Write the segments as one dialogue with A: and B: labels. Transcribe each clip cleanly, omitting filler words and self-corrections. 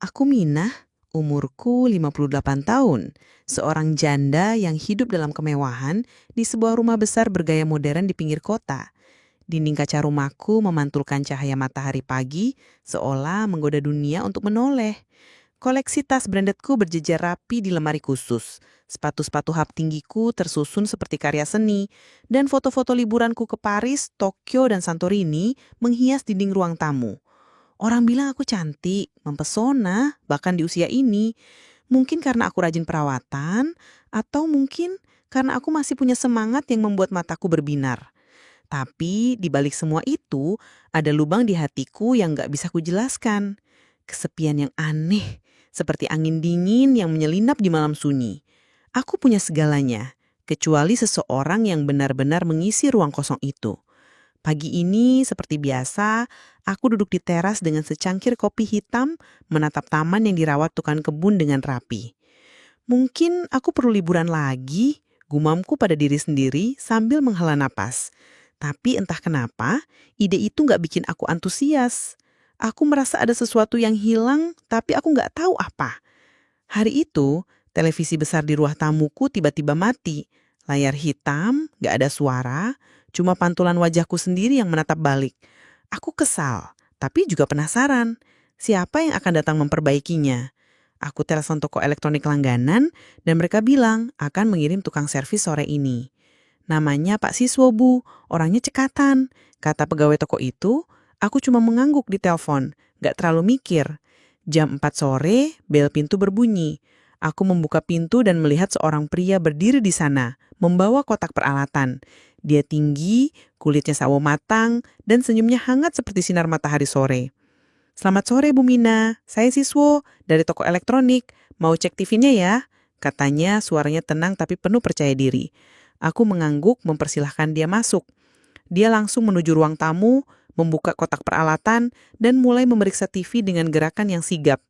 A: Aku Minah, umurku 58 tahun. Seorang janda yang hidup dalam kemewahan di sebuah rumah besar bergaya modern di pinggir kota. Dinding kaca rumahku memantulkan cahaya matahari pagi seolah menggoda dunia untuk menoleh. Koleksi tas brandedku berjejer rapi di lemari khusus. Sepatu-sepatu hap tinggiku tersusun seperti karya seni. Dan foto-foto liburanku ke Paris, Tokyo, dan Santorini menghias dinding ruang tamu. Orang bilang aku cantik, mempesona, bahkan di usia ini. Mungkin karena aku rajin perawatan, atau mungkin karena aku masih punya semangat yang membuat mataku berbinar. Tapi di balik semua itu, ada lubang di hatiku yang gak bisa kujelaskan. Kesepian yang aneh, seperti angin dingin yang menyelinap di malam sunyi. Aku punya segalanya, kecuali seseorang yang benar-benar mengisi ruang kosong itu. Pagi ini, seperti biasa, aku duduk di teras dengan secangkir kopi hitam, menatap taman yang dirawat tukang kebun dengan rapi. Mungkin aku perlu liburan lagi, gumamku pada diri sendiri sambil menghela napas. Tapi entah kenapa, ide itu nggak bikin aku antusias. Aku merasa ada sesuatu yang hilang, tapi aku nggak tahu apa. Hari itu, televisi besar di ruang tamuku tiba-tiba mati. Layar hitam, gak ada suara, cuma pantulan wajahku sendiri yang menatap balik. Aku kesal, tapi juga penasaran. Siapa yang akan datang memperbaikinya? Aku telepon toko elektronik langganan dan mereka bilang akan mengirim tukang servis sore ini. Namanya Pak Siswo, Bu. Orangnya cekatan. Kata pegawai toko itu, aku cuma mengangguk di telepon, gak terlalu mikir. Jam 4 sore, bel pintu berbunyi. Aku membuka pintu dan melihat seorang pria berdiri di sana, membawa kotak peralatan. Dia tinggi, kulitnya sawo matang, dan senyumnya hangat seperti sinar matahari sore. "Selamat sore, Bu Mina. Saya Siswo, dari toko elektronik. Mau cek TV-nya ya?" Katanya suaranya tenang tapi penuh percaya diri. Aku mengangguk mempersilahkan dia masuk. Dia langsung menuju ruang tamu, membuka kotak peralatan, dan mulai memeriksa TV dengan gerakan yang sigap.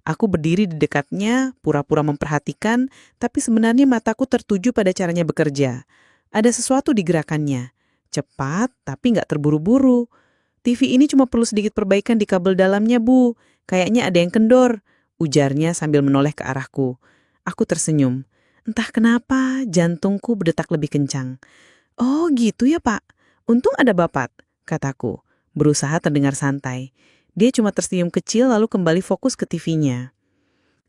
A: Aku berdiri di dekatnya, pura-pura memperhatikan, tapi sebenarnya mataku tertuju pada caranya bekerja. Ada sesuatu di gerakannya. Cepat, tapi nggak terburu-buru. "TV ini cuma perlu sedikit perbaikan di kabel dalamnya, Bu. Kayaknya ada yang kendor," ujarnya sambil menoleh ke arahku. Aku tersenyum. Entah kenapa, jantungku berdetak lebih kencang. "Oh gitu ya, Pak. Untung ada Bapak," kataku, berusaha terdengar santai. Dia cuma tersenyum kecil lalu kembali fokus ke TV-nya.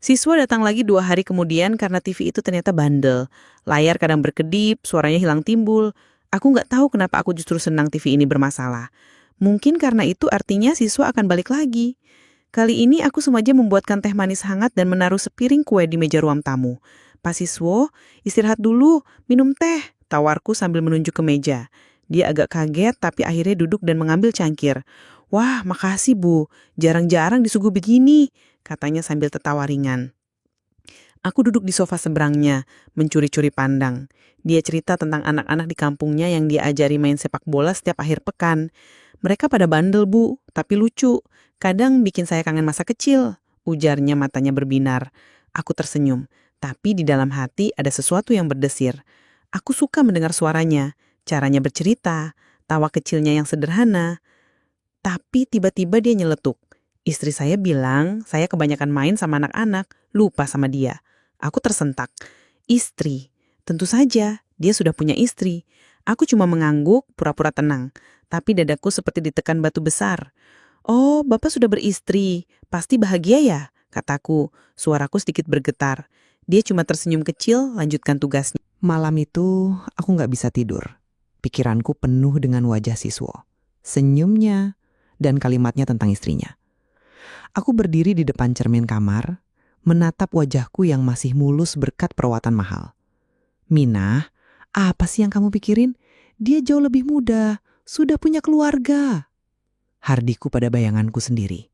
A: Siswa datang lagi 2 hari kemudian karena TV itu ternyata bandel. Layar kadang berkedip, suaranya hilang timbul. Aku nggak tahu kenapa aku justru senang TV ini bermasalah. Mungkin karena itu artinya siswa akan balik lagi. Kali ini aku sengaja membuatkan teh manis hangat dan menaruh sepiring kue di meja ruang tamu. "Pak Siswo, istirahat dulu, minum teh," tawarku sambil menunjuk ke meja. Dia agak kaget tapi akhirnya duduk dan mengambil cangkir. "Wah, makasih Bu, jarang-jarang disuguh begini," katanya sambil tertawa ringan. Aku duduk di sofa seberangnya, mencuri-curi pandang. Dia cerita tentang anak-anak di kampungnya yang dia ajari main sepak bola setiap akhir pekan. "Mereka pada bandel, Bu, tapi lucu. Kadang bikin saya kangen masa kecil," ujarnya matanya berbinar. Aku tersenyum, tapi di dalam hati ada sesuatu yang berdesir. Aku suka mendengar suaranya, caranya bercerita, tawa kecilnya yang sederhana. Tapi tiba-tiba dia nyeletuk. "Istri saya bilang saya kebanyakan main sama anak-anak, lupa sama dia." Aku tersentak. Istri? Tentu saja, dia sudah punya istri. Aku cuma mengangguk, pura-pura tenang. Tapi dadaku seperti ditekan batu besar. "Oh, Bapak sudah beristri. Pasti bahagia ya?" kataku. Suaraku sedikit bergetar. Dia cuma tersenyum kecil, lanjutkan tugasnya. Malam itu, aku nggak bisa tidur. Pikiranku penuh dengan wajah Siswo. Senyumnya, dan kalimatnya tentang istrinya. Aku berdiri di depan cermin kamar, menatap wajahku yang masih mulus berkat perawatan mahal. "Minah, apa sih yang kamu pikirin? Dia jauh lebih muda, sudah punya keluarga." Hardiku pada bayanganku sendiri.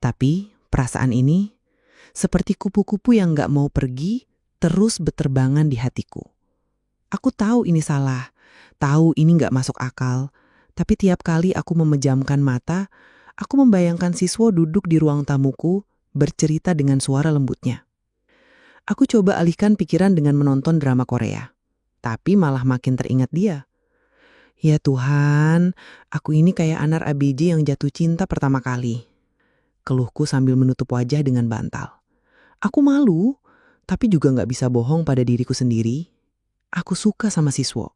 A: Tapi perasaan ini, seperti kupu-kupu yang gak mau pergi, terus berterbangan di hatiku. Aku tahu ini salah, tahu ini gak masuk akal, tapi tiap kali aku memejamkan mata, aku membayangkan Siswo duduk di ruang tamuku, bercerita dengan suara lembutnya. Aku coba alihkan pikiran dengan menonton drama Korea, tapi malah makin teringat dia. Ya Tuhan, aku ini kayak Anar ABJ yang jatuh cinta pertama kali.
B: keluhku sambil menutup wajah dengan bantal. Aku malu, tapi juga nggak bisa bohong pada diriku sendiri. Aku suka sama Siswo.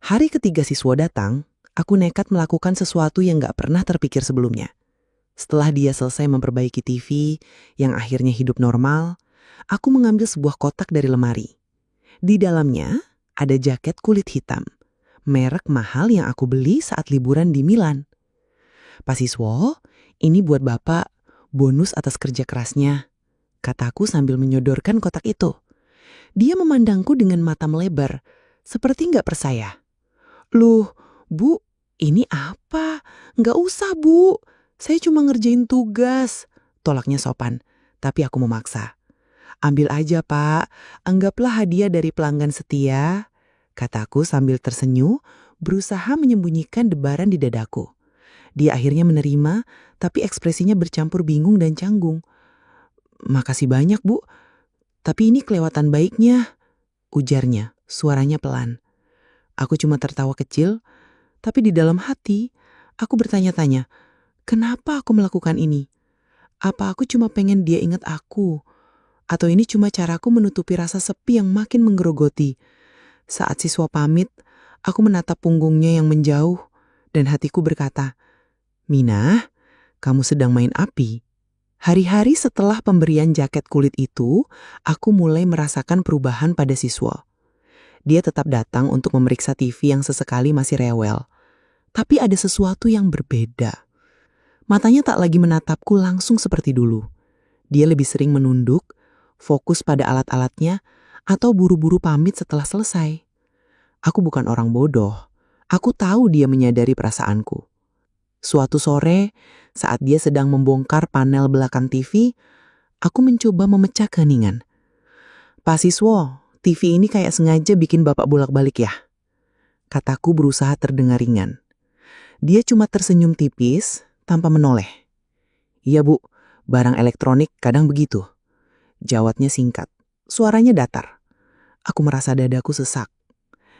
B: Hari ketiga Siswo datang, aku nekat melakukan sesuatu yang nggak pernah terpikir sebelumnya. Setelah dia selesai memperbaiki TV yang akhirnya hidup normal, aku mengambil sebuah kotak dari lemari. Di dalamnya ada jaket kulit hitam, merek mahal yang aku beli saat liburan di Milan. Pak Siswo, ini buat Bapak, bonus atas kerja kerasnya, kataku sambil menyodorkan kotak itu. Dia memandangku dengan mata melebar, seperti nggak percaya. Loh, Bu, ini apa? Nggak usah, Bu. Saya cuma ngerjain tugas. Tolaknya sopan, tapi aku memaksa. Ambil aja, Pak. Anggaplah hadiah dari pelanggan setia, kataku sambil tersenyum, berusaha menyembunyikan debaran di dadaku. Dia akhirnya menerima, tapi ekspresinya bercampur bingung dan canggung. Makasih banyak, Bu. Tapi ini kelewatan baiknya, ujarnya, suaranya pelan. Aku cuma tertawa kecil, tapi di dalam hati, aku bertanya-tanya, kenapa aku melakukan ini? Apa aku cuma pengen dia ingat aku? Atau ini cuma caraku menutupi rasa sepi yang makin menggerogoti? Saat Siswo pamit, aku menatap punggungnya yang menjauh, dan hatiku berkata, Mina, kamu sedang main api. Hari-hari setelah pemberian jaket kulit itu, aku mulai merasakan perubahan pada Siswo. Dia tetap datang untuk memeriksa TV yang sesekali masih rewel. Tapi ada sesuatu yang berbeda. Matanya tak lagi menatapku langsung seperti dulu. Dia lebih sering menunduk, fokus pada alat-alatnya, atau buru-buru pamit setelah selesai. Aku bukan orang bodoh. Aku tahu dia menyadari perasaanku. Suatu sore, saat dia sedang membongkar panel belakang TV, aku mencoba memecah keheningan. Pak Siswo, TV ini kayak sengaja bikin Bapak bolak-balik ya? Kataku berusaha terdengar ringan. Dia cuma tersenyum tipis tanpa menoleh. Iya, Bu, barang elektronik kadang begitu. Jawabnya singkat, suaranya datar. Aku merasa dadaku sesak.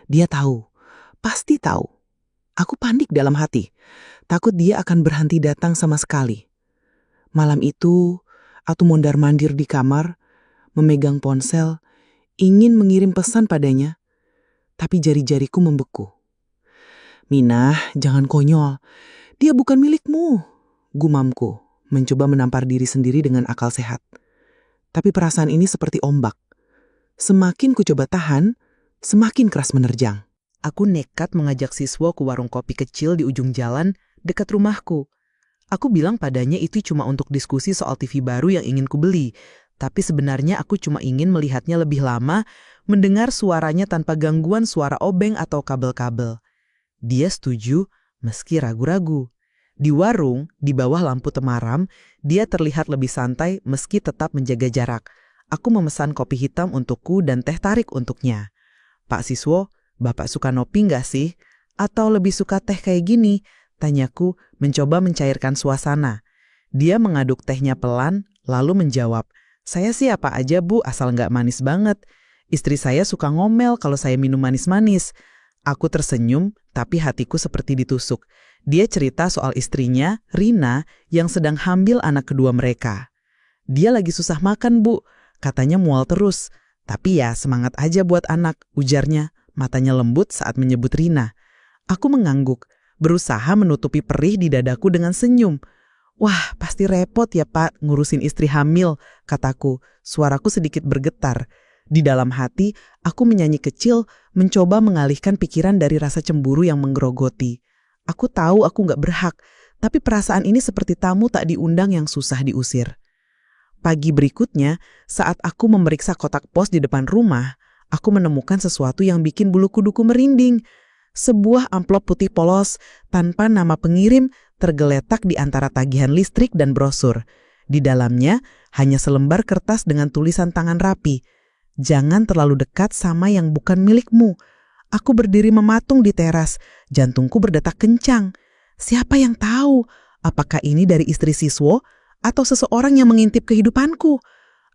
B: Dia tahu, pasti tahu. Aku panik dalam hati. Takut dia akan berhenti datang sama sekali. Malam itu, aku mondar-mandir di kamar, memegang ponsel, ingin mengirim pesan padanya, tapi jari-jariku membeku. Mina, jangan konyol. Dia bukan milikmu, gumamku, mencoba menampar diri sendiri dengan akal sehat. Tapi perasaan ini seperti ombak. Semakin ku coba tahan, semakin keras menerjang. Aku nekat mengajak Siswo ke warung kopi kecil di ujung jalan dekat rumahku. Aku bilang padanya itu cuma untuk diskusi soal TV baru yang ingin kubeli. Tapi sebenarnya aku cuma ingin melihatnya lebih lama, mendengar suaranya tanpa gangguan suara obeng atau kabel-kabel. Dia setuju meski ragu-ragu. Di warung, di bawah lampu temaram, dia terlihat lebih santai meski tetap menjaga jarak. Aku memesan kopi hitam untukku dan teh tarik untuknya. Pak Siswo, Bapak suka ngopi nggak sih? Atau lebih suka teh kayak gini? Tanyaku, mencoba mencairkan suasana. Dia mengaduk tehnya pelan, lalu menjawab, saya sih apa aja Bu, asal nggak manis banget. Istri saya suka ngomel kalau saya minum manis-manis. Aku tersenyum, tapi hatiku seperti ditusuk. Dia cerita soal istrinya, Rina, yang sedang hamil anak kedua mereka. Dia lagi susah makan, Bu. Katanya mual terus. Tapi ya semangat aja buat anak, ujarnya. Matanya lembut saat menyebut Rina. Aku mengangguk, berusaha menutupi perih di dadaku dengan senyum. Wah, pasti repot ya Pak ngurusin istri hamil, kataku. Suaraku sedikit bergetar. Di dalam hati, aku menyanyi kecil, mencoba mengalihkan pikiran dari rasa cemburu yang menggerogoti. Aku tahu aku gak berhak, tapi perasaan ini seperti tamu tak diundang yang susah diusir. Pagi berikutnya, saat aku memeriksa kotak pos di depan rumah, aku menemukan sesuatu yang bikin bulu kuduku merinding. Sebuah amplop putih polos tanpa nama pengirim tergeletak di antara tagihan listrik dan brosur. Di dalamnya hanya selembar kertas dengan tulisan tangan rapi. Jangan terlalu dekat sama yang bukan milikmu. Aku berdiri mematung di teras, jantungku berdetak kencang. Siapa yang tahu apakah ini dari istri Siswo atau seseorang yang mengintip kehidupanku?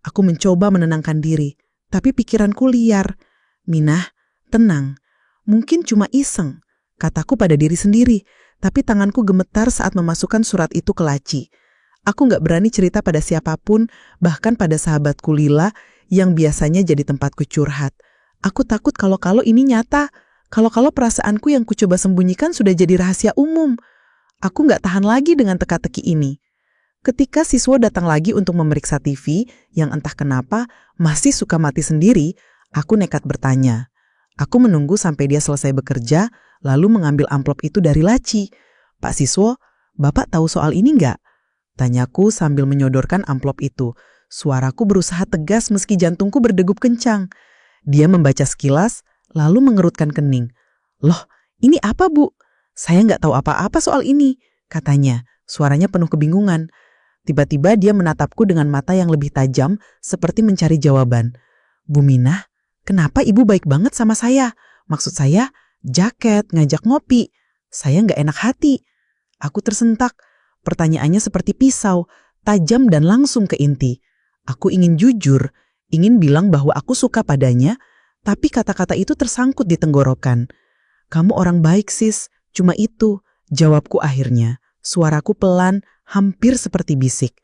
B: Aku mencoba menenangkan diri. Tapi pikiranku liar. Minah, tenang. Mungkin cuma iseng, kataku pada diri sendiri. Tapi tanganku gemetar saat memasukkan surat itu ke laci. Aku nggak berani cerita pada siapapun, bahkan pada sahabatku Lila yang biasanya jadi tempatku curhat. Aku takut kalau ini nyata, kalau perasaanku yang kucoba sembunyikan sudah jadi rahasia umum. Aku nggak tahan lagi dengan teka-teki ini. Ketika siswa datang lagi untuk memeriksa TV, yang entah kenapa masih suka mati sendiri, aku nekat bertanya. Aku menunggu sampai dia selesai bekerja, lalu mengambil amplop itu dari laci. Pak Siswo, Bapak tahu soal ini nggak? Tanyaku sambil menyodorkan amplop itu. Suaraku berusaha tegas meski jantungku berdegup kencang. Dia membaca sekilas, lalu mengerutkan kening. Loh, ini apa Bu? Saya nggak tahu apa-apa soal ini, katanya. Suaranya penuh kebingungan. Tiba-tiba dia menatapku dengan mata yang lebih tajam, seperti mencari jawaban. Bu Minah, kenapa Ibu baik banget sama saya? Maksud saya, jaket, ngajak ngopi. Saya nggak enak hati. Aku tersentak. Pertanyaannya seperti pisau, tajam dan langsung ke inti. Aku ingin jujur, ingin bilang bahwa aku suka padanya, tapi kata-kata itu tersangkut di tenggorokan. Kamu orang baik sis, cuma itu, jawabku akhirnya. Suaraku pelan, hampir seperti bisik.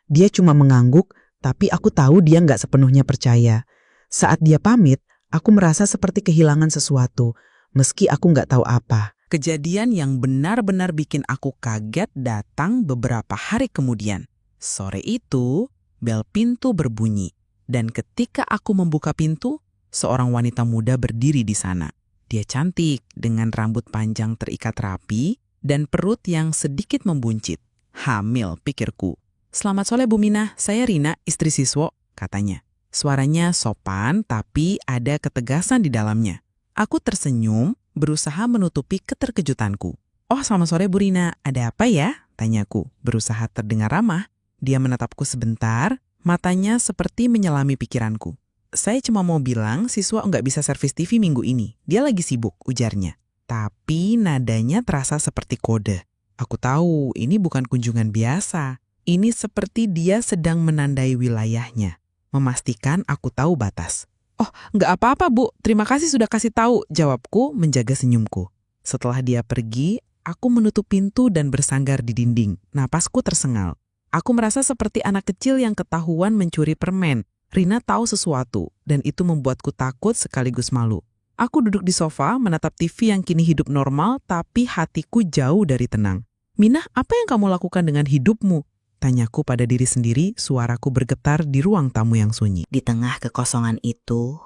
B: Dia cuma mengangguk, tapi aku tahu dia nggak sepenuhnya percaya. Saat dia pamit, aku merasa seperti kehilangan sesuatu, meski aku nggak tahu apa.
C: Kejadian yang benar-benar bikin aku kaget datang beberapa hari kemudian. Sore itu, bel pintu berbunyi. Dan ketika aku membuka pintu, seorang wanita muda berdiri di sana. Dia cantik dengan rambut panjang terikat rapi dan perut yang sedikit membuncit. Hamil, pikirku. Selamat sore Bu Minah, saya Rina, istri Siswo, katanya. Suaranya sopan tapi ada ketegasan di dalamnya. Aku tersenyum, berusaha menutupi keterkejutanku. Oh, selamat sore Bu Rina, ada apa ya? Tanyaku, berusaha terdengar ramah. Dia menatapku sebentar, matanya seperti menyelami pikiranku. Saya cuma mau bilang Siswa nggak bisa servis TV minggu ini. Dia lagi sibuk, ujarnya. Tapi nadanya terasa seperti kode. Aku tahu ini bukan kunjungan biasa. Ini seperti dia sedang menandai wilayahnya. Memastikan aku tahu batas. Oh, nggak apa-apa Bu, terima kasih sudah kasih tahu, jawabku menjaga senyumku. Setelah dia pergi, aku menutup pintu dan bersanggar di dinding. Napasku tersengal. Aku merasa seperti anak kecil yang ketahuan mencuri permen. Rina tahu sesuatu, dan itu membuatku takut sekaligus malu. Aku duduk di sofa, menatap TV yang kini hidup normal, tapi hatiku jauh dari tenang. Minah, apa yang kamu lakukan dengan hidupmu? Tanyaku pada diri sendiri, suaraku bergetar di ruang tamu yang sunyi.
D: Di tengah kekosongan itu,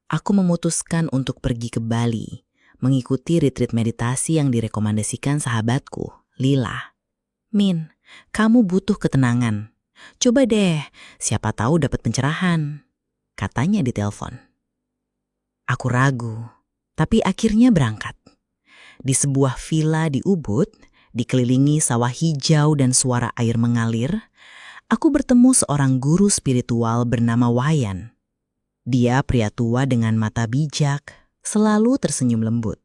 D: aku memutuskan untuk pergi ke Bali, mengikuti retreat meditasi yang direkomendasikan sahabatku, Lila. Min, kamu butuh ketenangan. Coba deh, siapa tahu dapat pencerahan, katanya di telepon. Aku ragu, tapi akhirnya berangkat. Di sebuah villa di Ubud, dikelilingi sawah hijau dan suara air mengalir, aku bertemu seorang guru spiritual bernama Wayan. Dia pria tua dengan mata bijak, selalu tersenyum lembut.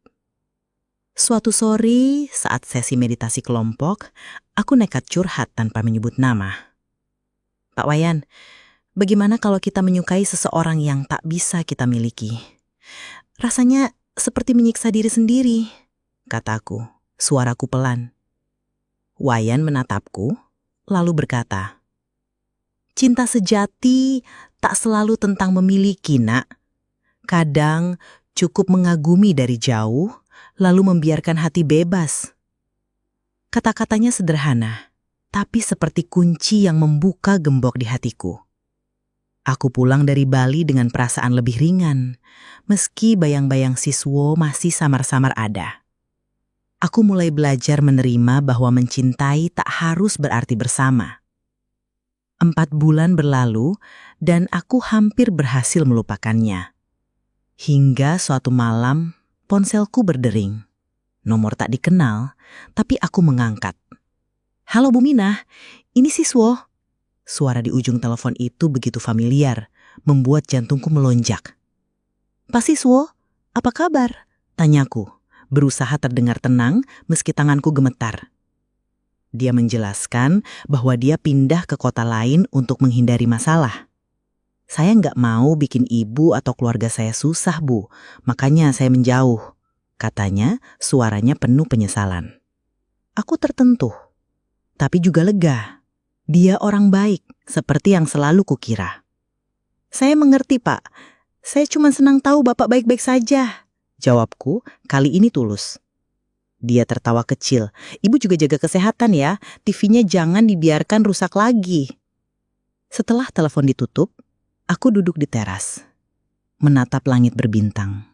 D: Suatu sore, saat sesi meditasi kelompok, aku nekat curhat tanpa menyebut nama. Pak Wayan, bagaimana kalau kita menyukai seseorang yang tak bisa kita miliki? Rasanya seperti menyiksa diri sendiri, kataku, suaraku pelan. Wayan menatapku, lalu berkata, cinta sejati tak selalu tentang memiliki, nak. Kadang cukup mengagumi dari jauh, lalu membiarkan hati bebas. Kata-katanya sederhana, tapi seperti kunci yang membuka gembok di hatiku. Aku pulang dari Bali dengan perasaan lebih ringan, meski bayang-bayang Siswo masih samar-samar ada. Aku mulai belajar menerima bahwa mencintai tak harus berarti bersama. 4 bulan berlalu dan aku hampir berhasil melupakannya. Hingga suatu malam, ponselku berdering. Nomor tak dikenal, tapi aku mengangkat. Halo Bu Minah, ini Siswo. Suara di ujung telepon itu begitu familiar, membuat jantungku melonjak. Pak Siswo, apa kabar? Tanyaku, berusaha terdengar tenang meski tanganku gemetar. Dia menjelaskan bahwa dia pindah ke kota lain untuk menghindari masalah. Saya nggak mau bikin ibu atau keluarga saya susah, Bu. Makanya saya menjauh. Katanya, suaranya penuh penyesalan. Aku tertentuh, tapi juga lega. Dia orang baik, seperti yang selalu kukira. Saya mengerti, Pak. Saya cuma senang tahu Bapak baik-baik saja. Jawabku, kali ini tulus. Dia tertawa kecil. Ibu juga jaga kesehatan ya. TV-nya jangan dibiarkan rusak lagi. Setelah telepon ditutup, aku duduk di teras, menatap langit berbintang.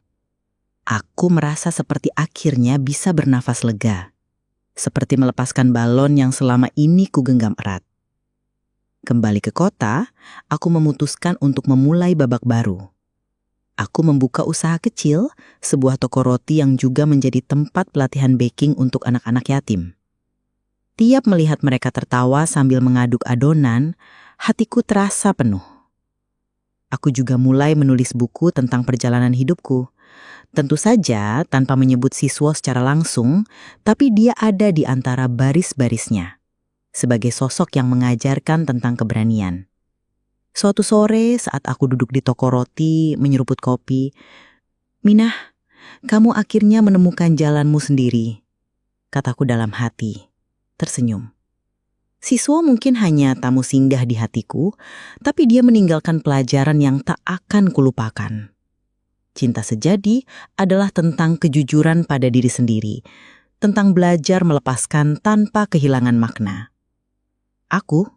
D: Aku merasa seperti akhirnya bisa bernafas lega. Seperti melepaskan balon yang selama ini kugenggam erat. Kembali ke kota, aku memutuskan untuk memulai babak baru. Aku membuka usaha kecil, sebuah toko roti yang juga menjadi tempat pelatihan baking untuk anak-anak yatim. Tiap melihat mereka tertawa sambil mengaduk adonan, hatiku terasa penuh. Aku juga mulai menulis buku tentang perjalanan hidupku. Tentu saja tanpa menyebut Siswo secara langsung, tapi dia ada di antara baris-barisnya. Sebagai sosok yang mengajarkan tentang keberanian. Suatu sore saat aku duduk di toko roti menyeruput kopi, "Minah, kamu akhirnya menemukan jalanmu sendiri," kataku dalam hati, tersenyum. Siswo mungkin hanya tamu singgah di hatiku, tapi dia meninggalkan pelajaran yang tak akan kulupakan. Cinta sejati adalah tentang kejujuran pada diri sendiri, tentang belajar melepaskan tanpa kehilangan makna. Aku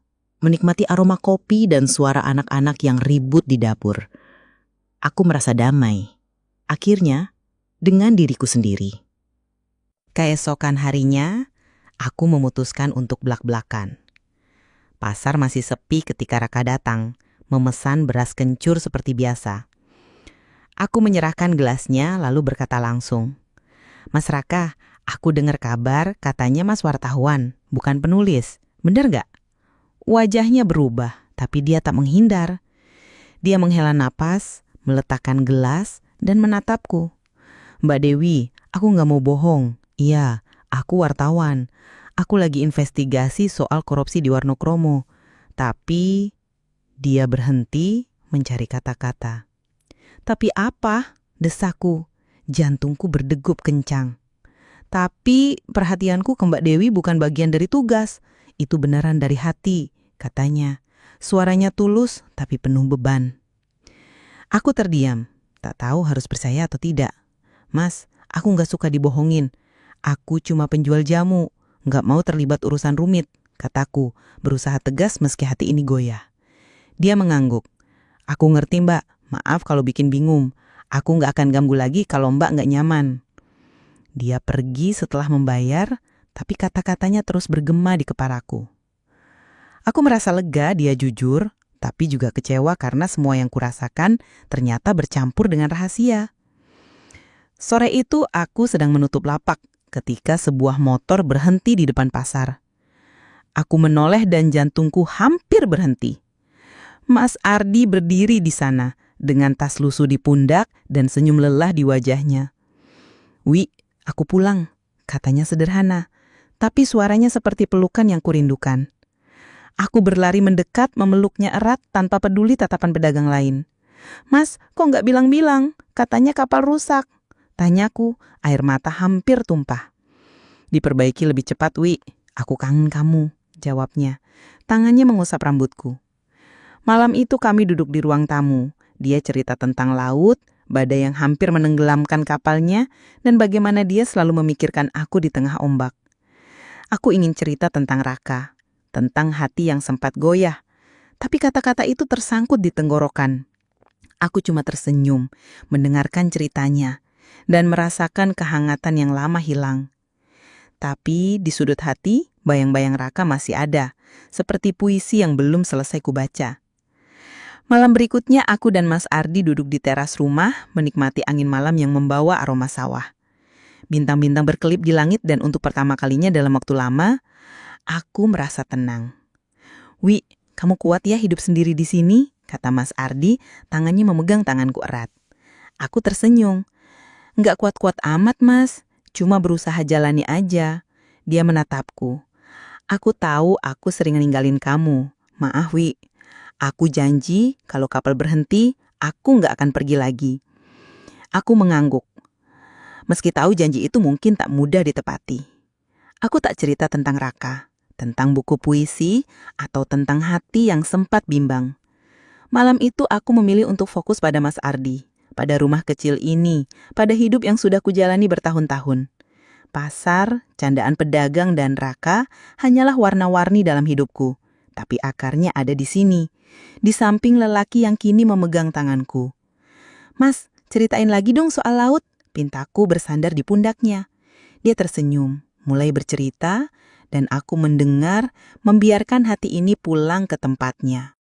D: menikmati aroma kopi dan suara anak-anak yang ribut di dapur. Aku merasa damai, akhirnya dengan diriku sendiri.
A: Keesokan harinya, aku memutuskan untuk blak-blakan. Pasar masih sepi ketika Raka datang, memesan beras kencur seperti biasa. Aku menyerahkan gelasnya lalu berkata langsung, "Mas Raka, aku dengar kabar katanya Mas wartawan, bukan penulis. Bener gak?" Wajahnya berubah, tapi dia tak menghindar. Dia menghela napas, meletakkan gelas, dan menatapku. "Mbak Dewi, aku gak mau bohong. Iya, aku wartawan. Aku lagi investigasi soal korupsi di Warnokromo." Tapi dia berhenti mencari kata-kata. "Tapi apa?" desaku. Jantungku berdegup kencang. "Tapi perhatianku ke Mbak Dewi bukan bagian dari tugas. Itu beneran dari hati," katanya. Suaranya tulus tapi penuh beban. Aku terdiam, tak tahu harus percaya atau tidak. "Mas, aku gak suka dibohongin. Aku cuma penjual jamu, gak mau terlibat urusan rumit," kataku, berusaha tegas meski hati ini goyah. Dia mengangguk. "Aku ngerti Mbak, maaf kalau bikin bingung. Aku gak akan ganggu lagi kalau Mbak gak nyaman." Dia pergi setelah membayar, tapi kata-katanya terus bergema di kepalaku. Aku merasa lega dia jujur, tapi juga kecewa karena semua yang kurasakan ternyata bercampur dengan rahasia. Sore itu aku sedang menutup lapak ketika sebuah motor berhenti di depan pasar. Aku menoleh dan jantungku hampir berhenti. Mas Ardi berdiri di sana dengan tas lusuh di pundak dan senyum lelah di wajahnya. "Wi, aku pulang," katanya sederhana, tapi suaranya seperti pelukan yang kurindukan. Aku berlari mendekat, memeluknya erat tanpa peduli tatapan pedagang lain. "Mas, kok nggak bilang-bilang? Katanya kapal rusak," tanyaku, air mata hampir tumpah. "Diperbaiki lebih cepat, Wi. Aku kangen kamu," jawabnya. Tangannya mengusap rambutku. Malam itu kami duduk di ruang tamu. Dia cerita tentang laut, badai yang hampir menenggelamkan kapalnya, dan bagaimana dia selalu memikirkan aku di tengah ombak. Aku ingin cerita tentang Raka, tentang hati yang sempat goyah, tapi kata-kata itu tersangkut di tenggorokan. Aku cuma tersenyum, mendengarkan ceritanya, dan merasakan kehangatan yang lama hilang. Tapi di sudut hati, bayang-bayang Raka masih ada, seperti puisi yang belum selesai kubaca. Malam berikutnya aku dan Mas Ardi duduk di teras rumah, menikmati angin malam yang membawa aroma sawah. Bintang-bintang berkelip di langit dan untuk pertama kalinya dalam waktu lama, aku merasa tenang. "Wi, kamu kuat ya hidup sendiri di sini?" kata Mas Ardi, tangannya memegang tanganku erat. Aku tersenyum. "Nggak kuat-kuat amat, Mas. Cuma berusaha jalani aja." Dia menatapku. "Aku tahu aku sering ninggalin kamu. Maaf, Wi. Aku janji kalau kapal berhenti, aku nggak akan pergi lagi." Aku mengangguk. Meski tahu janji itu mungkin tak mudah ditepati. Aku tak cerita tentang Raka,
E: tentang buku puisi, atau tentang hati yang sempat bimbang. Malam itu aku memilih untuk fokus pada Mas Ardi, pada rumah kecil ini, pada hidup yang sudah kujalani bertahun-tahun. Pasar, candaan pedagang, dan Raka hanyalah warna-warni dalam hidupku, tapi akarnya ada di sini, di samping lelaki yang kini memegang tanganku. "Mas, ceritain lagi dong soal laut," pintaku bersandar di pundaknya. Dia tersenyum, mulai bercerita, dan aku mendengar, membiarkan hati ini pulang ke tempatnya.